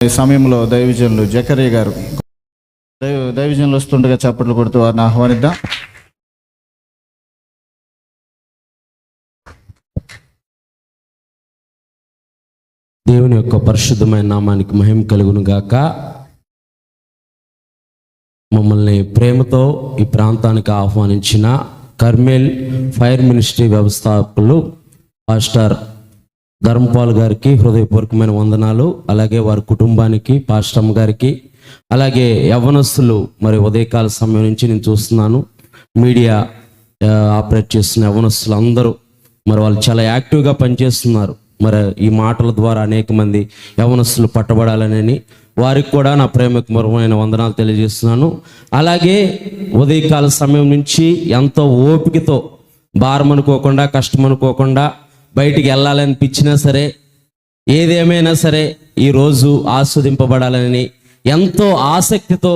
ఈ సమయంలో దైవజనులు జకరియా గారు దైవజనులు వస్తుండగా చప్పట్లు కొడుతూ వారిని ఆహ్వానిద్దాం. దేవుని యొక్క పరిశుద్ధమైన నామానికి మహిమ కలుగును గాక. మమ్మల్ని ప్రేమతో ఈ ప్రాంతానికి ఆహ్వానించిన కర్మేల్ ఫైర్ మినిస్ట్రీ వ్యవస్థాపకులు పాస్టర్ ధర్మపాల్ గారికి హృదయపూర్వకమైన వందనాలు. అలాగే వారి కుటుంబానికి, పాస్టమ్ గారికి, అలాగే యవ్వనస్తులు మరి ఉదయకాల సమయం నుంచి నేను చూస్తున్నాను మీడియా ఆపరేట్ చేస్తున్న యవ్వనస్తులు అందరూ మరి వాళ్ళు చాలా యాక్టివ్గా పనిచేస్తున్నారు. మరి ఈ మాటల ద్వారా అనేక మంది యవ్వనస్తులు పట్టబడాలని వారికి కూడా నా ప్రేమపూర్వకమైన వందనాలు తెలియజేస్తున్నాను. అలాగే ఉదయకాల సమయం నుంచి ఎంతో ఓపికతో భారం అనుకోకుండా, కష్టం అనుకోకుండా బయటికి వెళ్ళాలనిపించినా సరే, ఏదేమైనా సరే ఈరోజు ఆస్వాదింపబడాలని ఎంతో ఆసక్తితో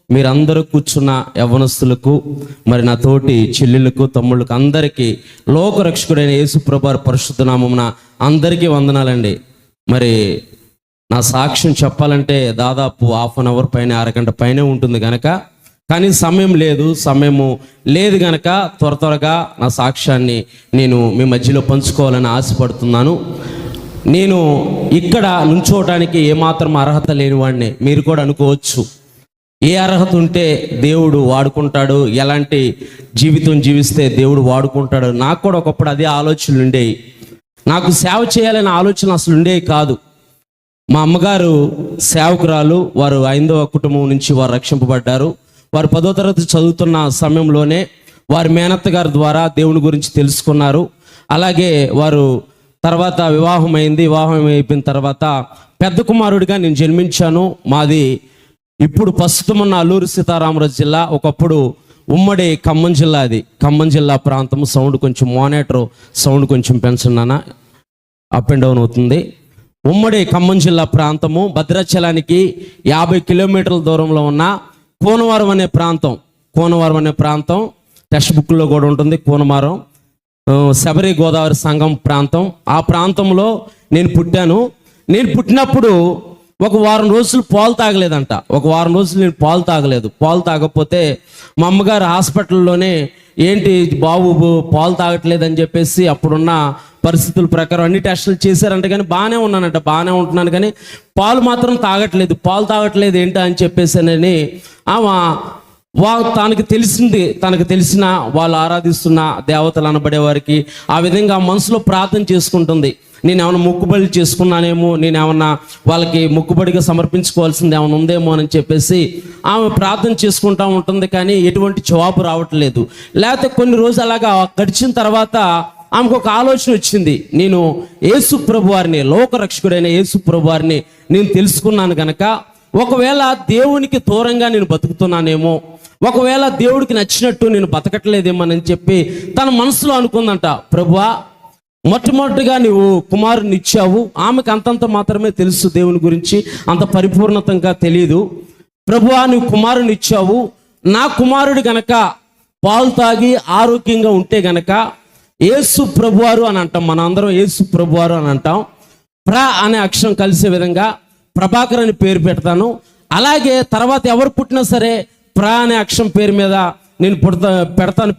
మీరందరూ కూర్చున్న యవ్వనస్తులకు, మరి నా తోటి చెల్లెళ్ళకు, తమ్ముళ్ళకు అందరికీ లోకరక్షకుడైన యేసుప్రభు పరిశుద్ధ నామమున అందరికీ వందనాలండి. మరి నా సాక్ష్యం చెప్పాలంటే దాదాపు 1/2 అవర్ పైన, అరగంట పైనే ఉంటుంది కనుక, కానీ సమయం లేదు కనుక త్వరగా నా సాక్ష్యాన్ని నేను మీ మధ్యలో పంచుకోవాలని ఆశపడుతున్నాను. నేను ఇక్కడ నుంచోవడానికి ఏమాత్రం అర్హత లేనివాడిని మీరు కూడా అనుకోవచ్చు. ఏ అర్హత ఉంటే దేవుడు వాడుకుంటాడు, ఎలాంటి జీవితం జీవిస్తే దేవుడు వాడుకుంటాడు. నాకు కూడా ఒకప్పుడు అదే ఆలోచనలు ఉండేవి. నాకు సేవ చేయాలనే ఆలోచన అసలు ఉండేవి కాదు. మా అమ్మగారు సేవకురాలు, వారు 5వ కుటుంబం నుంచి వారు రక్షింపబడ్డారు. వారు 10వ తరగతి చదువుతున్న సమయంలోనే వారి మేనత్త గారి ద్వారా దేవుని గురించి తెలుసుకున్నారు. అలాగే వారు తర్వాత వివాహం అయిపోయిన తర్వాత పెద్ద కుమారుడిగా నేను జన్మించాను. మాది ఇప్పుడు ప్రస్తుతం ఉన్న అల్లూరు సీతారామరాజు జిల్లా, ఒకప్పుడు ఉమ్మడి ఖమ్మం జిల్లా. అది ఖమ్మం జిల్లా ప్రాంతం. సౌండ్ కొంచెం మానిటర్ సౌండ్ కొంచెం పెంచండి, అప్ అండ్ డౌన్ అవుతుంది. ఉమ్మడి ఖమ్మం జిల్లా ప్రాంతము. భద్రాచలానికి 50 కిలోమీటర్ల దూరంలో ఉన్న కోనవరం అనే ప్రాంతం టెక్స్ట్ బుక్లో కూడా ఉంటుంది. కోనవరం శబరి గోదావరి సంఘం ప్రాంతం. ఆ ప్రాంతంలో నేను పుట్టాను. నేను పుట్టినప్పుడు ఒక వారం రోజులు పాలు తాగలేదంట. నేను పాలు తాగకపోతే మా అమ్మగారు హాస్పిటల్లోనే ఏంటి బాబు పాలు తాగట్లేదని చెప్పేసి అప్పుడున్న పరిస్థితుల ప్రకారం అన్ని టెస్టులు చేశారంట. కానీ బాగానే ఉంటున్నాను కానీ పాలు మాత్రం తాగట్లేదు ఏంటా అని చెప్పేసానని ఆమె తనకు తెలిసిన వాళ్ళు ఆరాధిస్తున్న దేవతలు అనబడే వారికి ఆ విధంగా మనసులో ప్రార్థన చేసుకుంటుంది. నేను ఏమైనా మొక్కుబడి చేసుకున్నానేమో, నేను ఏమన్నా వాళ్ళకి మొక్కుబడిగా సమర్పించుకోవాల్సింది ఏమైనా ఉందేమో అని చెప్పేసి ఆమె ప్రార్థన చేసుకుంటూ ఉంటుంది. కానీ ఎటువంటి జవాబు రావట్లేదు. లేకపోతే కొన్ని రోజులు అలాగా గడిచిన తర్వాత ఆమెకు ఒక ఆలోచన వచ్చింది. నేను యేసు ప్రభు వారిని, లోకరక్షకుడైన యేసు ప్రభు వారిని నేను తెలుసుకున్నాను కనుక ఒకవేళ దేవునికి దూరంగా నేను బతుకుతున్నానేమో, ఒకవేళ దేవుడికి నచ్చినట్టు నేను బతకట్లేదేమోనని చెప్పి తన మనసులో అనుకుందంట. ప్రభువా, మొట్టమొదటిగా నువ్వు కుమారుని ఇచ్చావు. ఆమెకు అంతంత మాత్రమే తెలుసు, దేవుని గురించి అంత పరిపూర్ణతంగా తెలియదు. ప్రభువా, నువ్వు కుమారుని ఇచ్చావు. నా కుమారుడు గనక పాలు తాగి ఆరోగ్యంగా ఉంటే గనక యేసు ప్రభువారు అని అంటాం. మన అందరం యేసు ప్రభువారు అని అంటాం. అనే అక్షరం కలిసే విధంగా ప్రభాకర్ అని పేరు పెడతాను. అలాగే తర్వాత ఎవరు పుట్టినా సరే అనే అక్షరం పేరు మీద నేను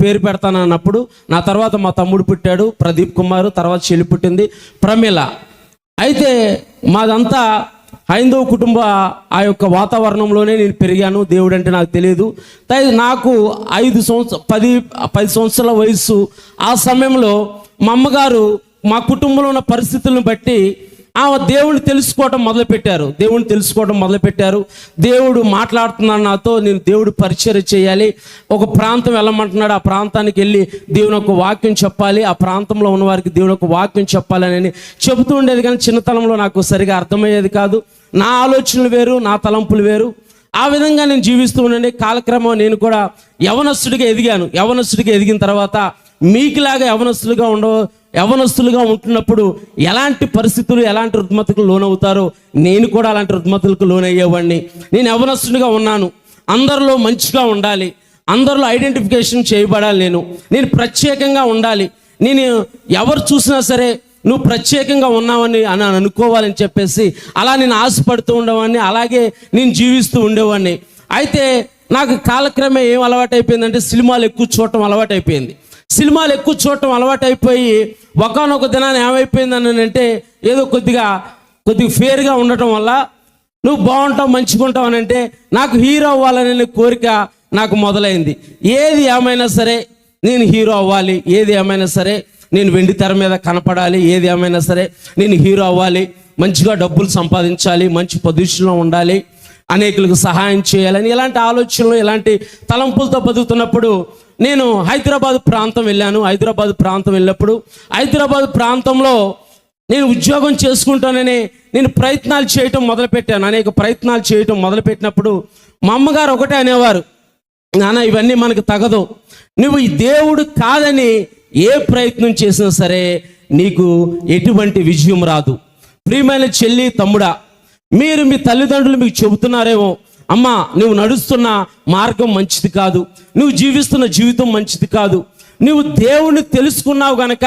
పేరు పెడతాను అన్నప్పుడు నా తర్వాత మా తమ్ముడు పుట్టాడు, ప్రదీప్ కుమార్. తర్వాత చెల్లి పుట్టింది, ప్రమీల. అయితే మాదంతా హైందవ కుటుంబ ఆ యొక్క వాతావరణంలోనే నేను పెరిగాను. దేవుడు అంటే నాకు తెలియదు. నాకు 10 సంవత్సరాల వయసు. ఆ సమయంలో మా అమ్మగారు మా కుటుంబంలో ఉన్న పరిస్థితులను బట్టి ఆమె దేవుడిని తెలుసుకోవడం మొదలుపెట్టారు. దేవుడు మాట్లాడుతున్నాడు నాతో, నేను దేవుడు పరిచర్య చేయాలి. ఒక ప్రాంతం వెళ్ళమంటున్నాడు, ఆ ప్రాంతానికి వెళ్ళి దేవుని యొక్క వాక్యం చెప్పాలి, ఆ ప్రాంతంలో ఉన్న వారికి దేవుని యొక్క వాక్యం చెప్పాలని చెబుతూ ఉండేది. కానీ చిన్నతనంలో నాకు సరిగా అర్థమయ్యేది కాదు. నా ఆలోచనలు వేరు, నా తలంపులు వేరు. ఆ విధంగా నేను జీవిస్తూ ఉండే కాలక్రమం నేను కూడా యవనస్తుడిగా ఎదిగిన తర్వాత మీకులాగా యవనస్తులుగా ఉంటున్నప్పుడు ఎలాంటి పరిస్థితులు, ఎలాంటి రుగ్మతలకు లోనవుతారో నేను కూడా అలాంటి రుగ్మతలకు లోనయ్యేవాడిని. నేను యవనస్తుడిగా ఉన్నాను. అందరిలో మంచిగా ఉండాలి, అందరిలో ఐడెంటిఫికేషన్ చేయబడాలి. నేను ప్రత్యేకంగా ఉండాలి. నేను ఎవరు చూసినా సరే నువ్వు ప్రత్యేకంగా ఉన్నావని అని అనుకోవాలని చెప్పేసి అలా నేను ఆశపడుతూ ఉండేవాడిని, అలాగే నేను జీవిస్తూ ఉండేవాడిని. అయితే నాకు కాలక్రమే ఏం అలవాటైపోయిందంటే సినిమాలు ఎక్కువ చూడటం అలవాటైపోయింది. సినిమాలు ఎక్కువ చూడటం అలవాటైపోయి ఒకానొక దినాన్ని ఏమైపోయిందని అంటే ఏదో కొద్దిగా ఫేర్గా ఉండటం వల్ల నువ్వు బాగుంటావు మంచిగా ఉంటావు అని అంటే నాకు హీరో అవ్వాలనే కోరిక నాకు మొదలైంది. ఏది ఏమైనా సరే నేను హీరో అవ్వాలి, ఏది ఏమైనా సరే నేను వెండి తెర మీద కనపడాలి, ఏది ఏమైనా సరే నేను హీరో అవ్వాలి, మంచిగా డబ్బులు సంపాదించాలి, మంచి పొజిషన్లో ఉండాలి, అనేకులకు సహాయం చేయాలని ఇలాంటి ఆలోచనలు ఇలాంటి తలంపులతో బతుకుతున్నప్పుడు నేను హైదరాబాద్ ప్రాంతం వెళ్ళాను. హైదరాబాద్ ప్రాంతం వెళ్ళినప్పుడు హైదరాబాద్ ప్రాంతంలో నేను ఉద్యోగం చేసుకుంటానని నేను ప్రయత్నాలు చేయటం మొదలుపెట్టాను. అనేక ప్రయత్నాలు చేయటం మొదలుపెట్టినప్పుడు మా అమ్మగారు ఒకటే అనేవారు, నాన్న ఇవన్నీ మనకు తగదు, నువ్వు ఈ దేవుడు కాదని ఏ ప్రయత్నం చేసినా సరే నీకు ఎటువంటి విజయం రాదు. ప్రియమైన చెల్లి తమ్ముడా, మీరు మీ తల్లిదండ్రులు మీకు చెబుతున్నారేమో, అమ్మా నువ్వు నడుస్తున్న మార్గం మంచిది కాదు, నువ్వు జీవిస్తున్న జీవితం మంచిది కాదు, నువ్వు దేవుణ్ణి తెలుసుకున్నావు గనక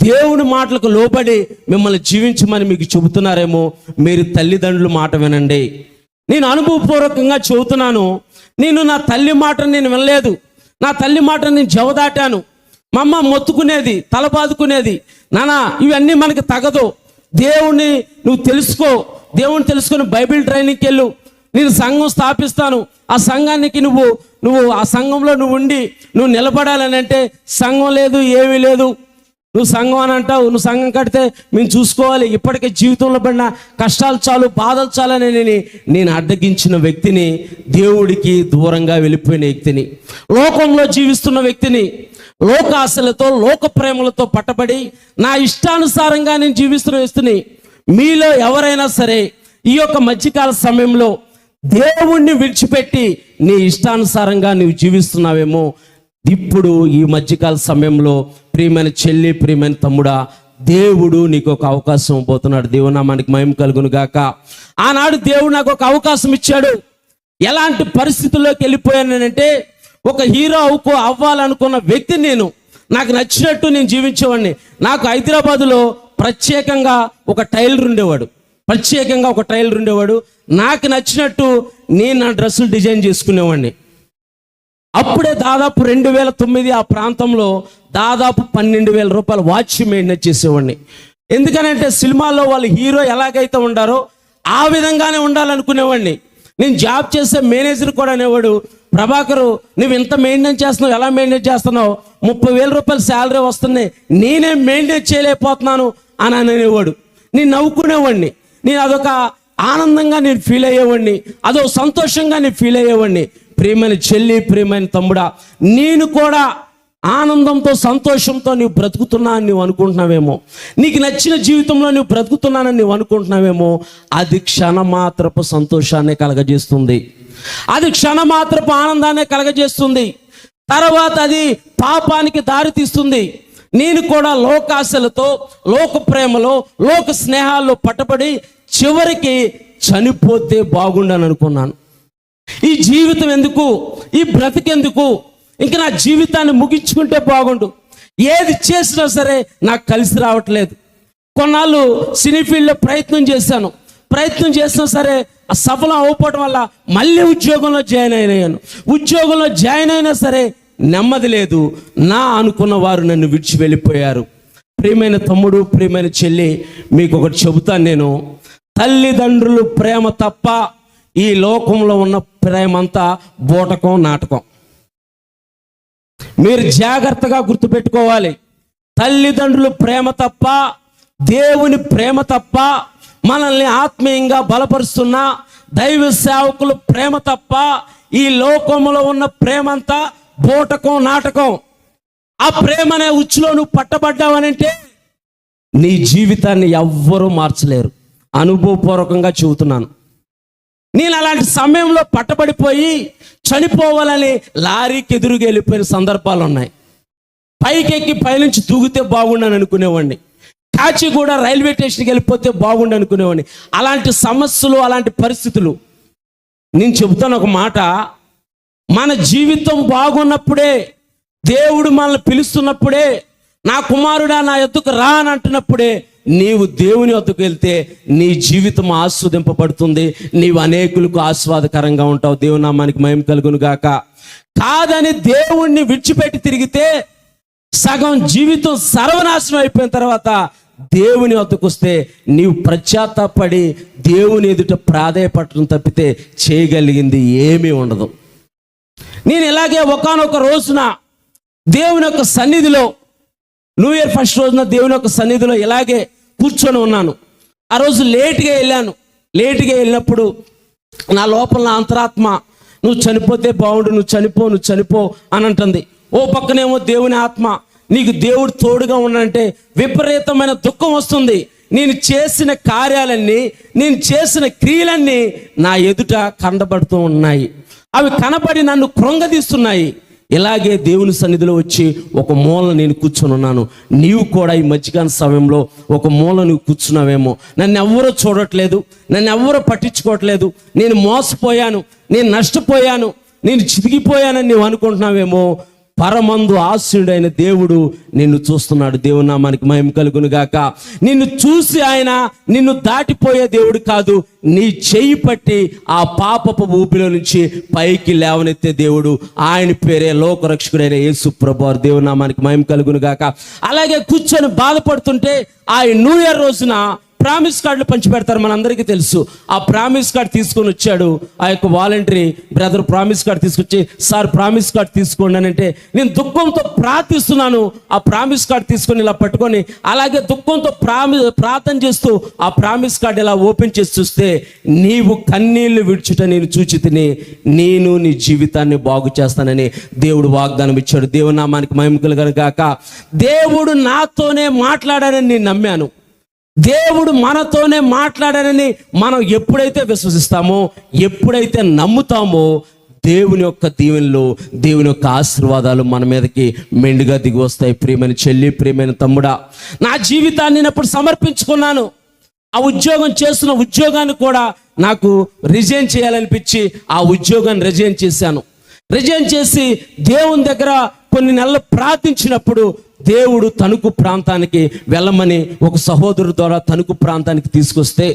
దేవుని మాటలకు లోబడి మిమ్మల్ని జీవించమని మీకు చెబుతున్నారేమో, మీరు తల్లిదండ్రుల మాట వినండి. నేను అనుభవపూర్వకంగా చెబుతున్నాను, నేను నా తల్లి మాటను నేను వినలేదు, నా తల్లి మాటను నేను జవదాటాను. మా అమ్మ మొత్తుకునేది, తల బాదుకునేది, నాన్న ఇవన్నీ మనకు తగదు, దేవుణ్ణి నువ్వు తెలుసుకో, దేవుని తెలుసుకొని బైబిల్ ట్రైనింగ్కి వెళ్ళు, నేను సంఘం స్థాపిస్తాను, ఆ సంఘానికి నువ్వు ఆ సంఘంలో నువ్వు ఉండి నువ్వు నిలబడాలని అంటే సంఘం లేదు ఏమీ లేదు, నువ్వు సంఘం అని అంటావు, నువ్వు సంఘం కడితే మేము చూసుకోవాలి, ఇప్పటికే జీవితంలో పడిన కష్టాలు చాలు, బాధలు చాలని నేను అడ్డగించిన వ్యక్తిని, దేవుడికి దూరంగా వెళ్ళిపోయిన వ్యక్తిని, లోకంలో జీవిస్తున్న వ్యక్తిని, లోక ఆశలతో లోక ప్రేమలతో పట్టబడి నా ఇష్టానుసారంగా నేను జీవిస్తున్న వ్యక్తిని. మీలో ఎవరైనా సరే ఈ యొక్క మధ్యకాల సమయంలో దేవుణ్ణి విడిచిపెట్టి నీ ఇష్టానుసారంగా నువ్వు జీవిస్తున్నావేమో, ఇప్పుడు ఈ మధ్యకాల సమయంలో ప్రియమైన చెల్లి, ప్రియమైన తమ్ముడా, దేవుడు నీకు ఒక అవకాశం పోతున్నాడు. దేవుడు నామానికి మహిమ కలుగును గాక. ఆనాడు దేవుడు నాకు ఒక అవకాశం ఇచ్చాడు. ఎలాంటి పరిస్థితుల్లోకి వెళ్ళిపోయానంటే, ఒక హీరో అవ్వాలనుకున్న వ్యక్తి నేను, నాకు నచ్చినట్టు నేను జీవించేవాడిని. నాకు హైదరాబాదులో ప్రత్యేకంగా ఒక టైలర్ ఉండేవాడు, నాకు నచ్చినట్టు నేను నా డ్రెస్సులు డిజైన్ చేసుకునేవాడిని. అప్పుడే దాదాపు 2009 ఆ ప్రాంతంలో దాదాపు 12,000 రూపాయలు వాచ్ మెయింటైన్ చేసేవాడిని. ఎందుకనంటే సినిమాల్లో వాళ్ళు హీరో ఎలాగైతే ఉండారో ఆ విధంగానే ఉండాలనుకునేవాడిని. నేను జాబ్ చేసే మేనేజర్ కూడా అనేవాడు, ప్రభాకరు నువ్వు ఎంత మెయింటైన్ చేస్తున్నావు, ఎలా మెయింటైన్ చేస్తున్నావు, 30,000 రూపాయలు శాలరీ వస్తున్నాయి, నేనే మెయింటైన్ చేయలేకపోతున్నాను అని అనేవాడు. నేను నవ్వుకునేవాడిని, నేను అదొక ఆనందంగా నేను ఫీల్ అయ్యేవాడిని, అదో సంతోషంగా నేను ఫీల్ అయ్యేవాడిని. ప్రియమైన చెల్లి, ప్రియమైన తమ్ముడా, నేను కూడా ఆనందంతో సంతోషంతో నువ్వు బ్రతుకుతున్నా అని నువ్వు అనుకుంటున్నావేమో, నీకు నచ్చిన జీవితంలో నువ్వు బ్రతుకుతున్నానని నువ్వు అనుకుంటున్నావేమో, అది క్షణమాత్రపు సంతోషాన్ని కలగజేస్తుంది, అది క్షణమాత్రపు ఆనందాన్ని కలగజేస్తుంది, తర్వాత అది పాపానికి దారి తీస్తుంది. నేను కూడా లోకాశలతో లోక ప్రేమలో లోక స్నేహాల్లో పట్టబడి చివరికి చనిపోతే బాగుండని అనుకున్నాను. ఈ జీవితం ఎందుకు, ఈ బ్రతికెందుకు, ఇంక నా జీవితాన్ని ముగించుకుంటే బాగుండు, ఏది చేసినా సరే నాకు కలిసి రావట్లేదు. కొన్నాళ్ళు సినీ ఫీల్డ్లో ప్రయత్నం చేసినా సరే సఫలం అవ్వకపోవడం వల్ల మళ్ళీ ఉద్యోగంలో జాయిన్ అయినా సరే నెమ్మది లేదు. నా అనుకున్న వారు నన్ను విడిచి వెళ్ళిపోయారు. ప్రియమైన తమ్ముడు, ప్రియమైన చెల్లి, మీకు ఒకటి చెబుతాను నేను, తల్లిదండ్రులు ప్రేమ తప్ప ఈ లోకంలో ఉన్న ప్రేమ అంతా బూటకం, నాటకం. మీరు జాగ్రత్తగా గుర్తుపెట్టుకోవాలి. తల్లిదండ్రులు ప్రేమ తప్ప, దేవుని ప్రేమ తప్ప, మనల్ని ఆత్మీయంగా బలపరుస్తున్న దైవ సేవకులు ప్రేమ తప్ప ఈ లోకంలో ఉన్న ప్రేమంతా బూటకం, నాటకం. ఆ ప్రేమనే ఉచ్చులో నువ్వు పట్టబడ్డావనంటే నీ జీవితాన్ని ఎవ్వరూ మార్చలేరు. అనుభవపూర్వకంగా చెబుతున్నాను. నేను అలాంటి సమయంలో పట్టబడిపోయి చనిపోవాలని లారీకి ఎదురుగా వెళ్ళిపోయిన సందర్భాలు ఉన్నాయి. పైకెక్కి పైనుంచి దూగితే బాగుండని అనుకునేవాడిని, కాచిగూడ రైల్వే స్టేషన్కి వెళ్ళిపోతే బాగుండు అనుకునేవాడిని. అలాంటి సమస్యలు, అలాంటి పరిస్థితులు. నేను చెబుతాను ఒక మాట, మన జీవితం బాగున్నప్పుడే, దేవుడు మనల్ని పిలుస్తున్నప్పుడే, నా కుమారుడా నా ఎద్దుకు రా అని అంటున్నప్పుడే నీవు దేవుని వద్దకు వెళ్తే నీ జీవితం ఆస్వాదింపబడుతుంది, నీవు అనేకులకు ఆస్వాదకరంగా ఉంటావు. దేవుని నామానికి మహిమ కలుగును గాక. కాదని దేవుణ్ణి విడిచిపెట్టి తిరిగితే సగం జీవితం సర్వనాశనం అయిపోయిన తర్వాత దేవుని వద్దకు వస్తే నీవు పశ్చాత్తాపడి దేవుని ఎదుట ప్రాధేయపడటం తప్పితే చేయగలిగింది ఏమీ ఉండదు. నేను ఇలాగే ఒకానొక రోజున దేవుని యొక్క సన్నిధిలో, న్యూ ఇయర్ ఫస్ట్ రోజున దేవుని యొక్క సన్నిధిలో ఇలాగే కూర్చొని ఉన్నాను. ఆ రోజు లేట్గా వెళ్ళాను. లేట్గా వెళ్ళినప్పుడు నా లోపల నా అంతరాత్మ, నువ్వు చనిపోతే బాగుండు, నువ్వు చనిపో అని అంటుంది. ఓ పక్కనేమో దేవుని ఆత్మ, నీకు దేవుడు తోడుగా ఉన్నాడంటే విపరీతమైన దుఃఖం వస్తుంది. నేను చేసిన కార్యాలన్నీ, నేను చేసిన క్రియలన్నీ నా ఎదుట కనబడుతూ ఉన్నాయి. అవి కనబడి నన్ను కృంగదీస్తున్నాయి. ఇలాగే దేవుని సన్నిధిలో వచ్చి ఒక మూల నేను కూర్చొని ఉన్నాను. నీవు కూడా ఈ మధ్యకాల సమయంలో ఒక మూల నువ్వు కూర్చున్నావేమో. నన్ను ఎవ్వరూ చూడట్లేదు, నన్ను ఎవ్వరూ పట్టించుకోవట్లేదు, నేను మోసపోయాను, నేను నష్టపోయాను, నేను చితికిపోయానని నువ్వు అనుకుంటున్నావేమో. పరమందు ఆశీనుడైన దేవుడు నిన్ను చూస్తున్నాడు. దేవుని నామానికి మహిమ కలుగును గాక. నిన్ను చూసి ఆయన నిన్ను దాటిపోయే దేవుడు కాదు, నీ చెయ్యి పట్టి ఆ పాపపు ఊపిలో నుంచి పైకి లేవనెత్తే దేవుడు. ఆయన పేరే లోకరక్షకుడైన యేసు ప్రభువారు. దేవుని నామానికి మహిమ కలుగును గాక. అలాగే కూర్చొని బాధపడుతుంటే ఆ న్యూ ఇయర్ రోజున ప్రామిస్ కార్డులు పంచిపెడతారు, మనందరికీ తెలుసు. ఆ ప్రామిస్ కార్డు తీసుకొని వచ్చాడు ఆ యొక్క వాలంటరీ బ్రదర్. ప్రామిస్ కార్డు తీసుకొచ్చి, సార్ ప్రామిస్ కార్డు తీసుకోండి అని అంటే, నేను దుఃఖంతో ప్రార్థిస్తున్నాను. ఆ ప్రామిస్ కార్డు తీసుకొని ఇలా పట్టుకొని అలాగే దుఃఖంతో ప్రార్థన చేస్తూ ఆ ప్రామిస్ కార్డు ఇలా ఓపెన్ చేసి చూస్తే, నీవు కన్నీళ్లు విడుచుట నేను చూచి తిని, నేను నీ జీవితాన్ని బాగు చేస్తానని దేవుడు వాగ్దానం ఇచ్చాడు. దేవుని నామానికి మహిమ కలుగును గాక. దేవుడు నాతోనే మాట్లాడానని నేను నమ్మాను. దేవుడు మనతోనే మాట్లాడారని మనం ఎప్పుడైతే విశ్వసిస్తామో, ఎప్పుడైతే నమ్ముతామో, దేవుని యొక్క దీవెనలు, దేవుని యొక్క ఆశీర్వాదాలు మన మీదకి మెండుగా దిగి వస్తాయి. ప్రియమైన చెల్లి, ప్రియమైన తమ్ముడా, నా జీవితాన్ని నేను అప్పుడు సమర్పించుకున్నాను. ఆ ఉద్యోగం చేస్తున్న ఉద్యోగాన్ని కూడా నాకు రిజైన్ చేయాలనిపించి ఆ ఉద్యోగాన్ని రిజైన్ చేశాను. రిజైన్ చేసి దేవుని దగ్గర కొన్ని నెలలు ప్రార్థించినప్పుడు దేవుడు తణుకు ప్రాంతానికి వెళ్ళమని ఒక సహోదరుడు ద్వారా తణుకు ప్రాంతానికి తీసుకొస్తే,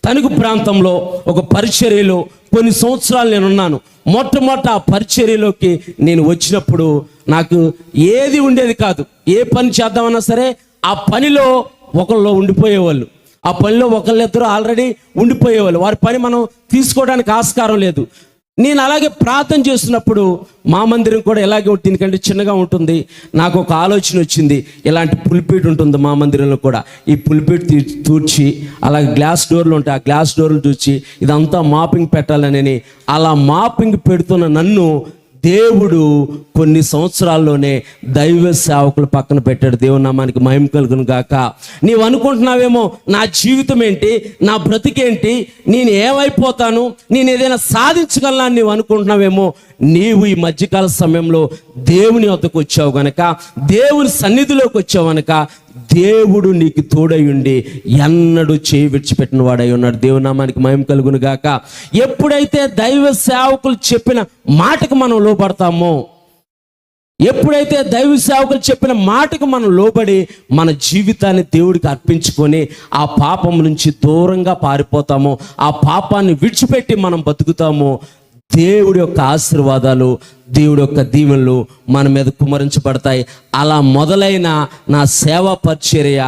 తణుకు ప్రాంతంలో ఒక పరిచర్యలో కొన్ని సంవత్సరాలు నేను ఉన్నాను. మొట్టమొదట ఆ పరిచర్యలోకి నేను వచ్చినప్పుడు నాకు ఏది ఉండేది కాదు. ఏ పని చేద్దామన్నా సరే ఆ పనిలో ఒకళ్ళు ఉండిపోయేవాళ్ళు, ఆ పనిలో ఒకళ్ళిద్దరు ఆల్రెడీ ఉండిపోయేవాళ్ళు. వారి పని మనం తీసుకోవడానికి ఆస్కారం లేదు. నేను అలాగే ప్రార్థన చేస్తున్నప్పుడు మా మందిరం కూడా ఎలాగే ఉంటుంది, ఎందుకంటే చిన్నగా ఉంటుంది. నాకు ఒక ఆలోచన వచ్చింది, ఇలాంటి పుల్పీట్ ఉంటుంది మా మందిరంలో కూడా. ఈ పుల్పీట్ తూర్చి అలాగే గ్లాస్ డోర్లు ఉంటాయి, ఆ గ్లాస్ డోర్లు తూర్చి ఇదంతా మాపింగ్ పెట్టాలని, అలా మాపింగ్ పెడుతున్న నన్ను దేవుడు కొన్ని సంవత్సరాల్లోనే దైవ సేవకులు పక్కన పెట్టాడు. దేవుని నామానికి మహిమ కలుగును గాక. నీవు అనుకుంటున్నావేమో, నా జీవితం ఏంటి, నా బ్రతికేంటి, నేను ఏమైపోతాను, నేను ఏదైనా సాధించగలనా నీవు అనుకుంటున్నావేమో. నీవు ఈ మధ్యకాల సమయంలో దేవుని వద్దకు వచ్చావు గనక, దేవుని సన్నిధిలోకి వచ్చావు గనక, దేవుడు నీకు తోడై ఉండి ఎన్నడూ చేయి విడిచిపెట్టిన వాడై ఉన్నాడు. దేవుని నామానికి మహిమ కలుగును గాక. ఎప్పుడైతే దైవ సేవకులు చెప్పిన మాటకు మనం లోబడతామో, ఎప్పుడైతే దైవ సేవకులు చెప్పిన మాటకు మనం లోబడి మన జీవితాన్ని దేవుడికి అర్పించుకొని ఆ పాపం నుంచి దూరంగా పారిపోతామో, ఆ పాపాన్ని విడిచిపెట్టి మనం బతుకుతామో, దేవుడి యొక్క ఆశీర్వాదాలు, దేవుడి యొక్క దీవెనలు మన మీద కుమ్మరించబడతాయి. అలా మొదలైన నా సేవా పరిచర్య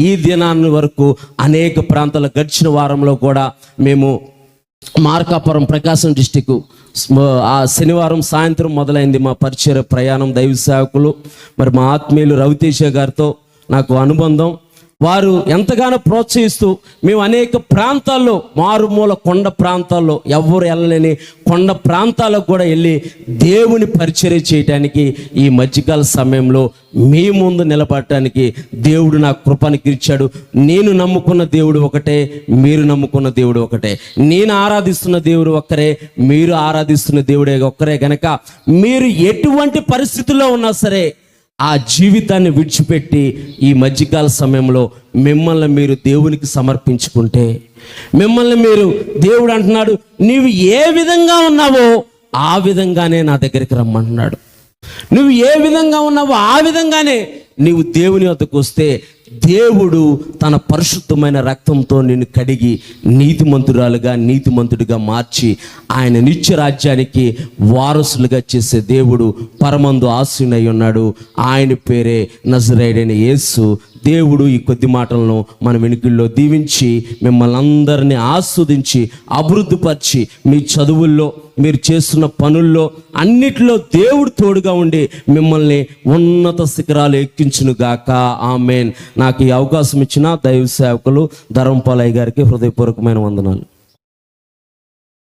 ఈ దినాన్ని వరకు అనేక ప్రాంతాల గడిచిన వారంలో కూడా మేము మార్కాపురం ప్రకాశం డిస్టిక్ ఆ శనివారం సాయంత్రం మొదలైంది మా పరిచర్య ప్రయాణం. దైవ సేవకులు మరి మా ఆత్మీయులు రవితేజ గారితో నాకు అనుబంధం. వారు ఎంతగానో ప్రోత్సహిస్తూ మేము అనేక ప్రాంతాల్లో, మారుమూల కొండ ప్రాంతాల్లో, ఎవరు వెళ్ళలేని కొండ ప్రాంతాలకు కూడా వెళ్ళి దేవుని పరిచర్య చేయటానికి ఈ మధ్యకాల సమయంలో మీ ముందు నిలబడటానికి దేవుడు నాకు కృపనికిచ్చాడు. నేను నమ్ముకున్న దేవుడు ఒకటే, మీరు నమ్ముకున్న దేవుడు ఒకటే. నేను ఆరాధిస్తున్న దేవుడు ఒక్కరే, మీరు ఆరాధిస్తున్న దేవుడే ఒక్కరే గనక మీరు ఎటువంటి పరిస్థితుల్లో ఉన్నా సరే ఆ జీవితాన్ని విడిచిపెట్టి ఈ మధ్యకాల సమయంలో మిమ్మల్ని మీరు దేవునికి సమర్పించుకుంటే, మిమ్మల్ని మీరు, దేవుడు అంటున్నాడు, నీవు ఏ విధంగా ఉన్నావో ఆ విధంగానే నా దగ్గరికి రమ్మంటున్నాడు. నువ్వు ఏ విధంగా ఉన్నావో ఆ విధంగానే నీవు దేవుని వద్దకు వస్తే దేవుడు తన పరిశుద్ధమైన రక్తంతో నిన్ను కడిగి నీతిమంతురాలుగా నీతిమంతుడిగా మార్చి ఆయన నిత్య రాజ్యానికి వారసులుగా చేసే దేవుడు పరమందు ఆసీనుడై ఉన్నాడు. ఆయన పేరే నజరేయుడైన యేసు. దేవుడు ఈ కొద్ది మాటలను మన వెనుకల్లో దీవించి మిమ్మల్ని అందరినీ ఆస్వాదించి అభివృద్ధిపరిచి మీ చదువుల్లో మీరు చేస్తున్న పనుల్లో అన్నిటిలో దేవుడు తోడుగా ఉండి మిమ్మల్ని ఉన్నత శిఖరాలు ఎక్కించును గాక. ఆమేన్. నాకు ఈ అవకాశం ఇచ్చిన దైవ సేవకులు ధర్మపాలయ్య గారికి హృదయపూర్వకమైన వందనాలు.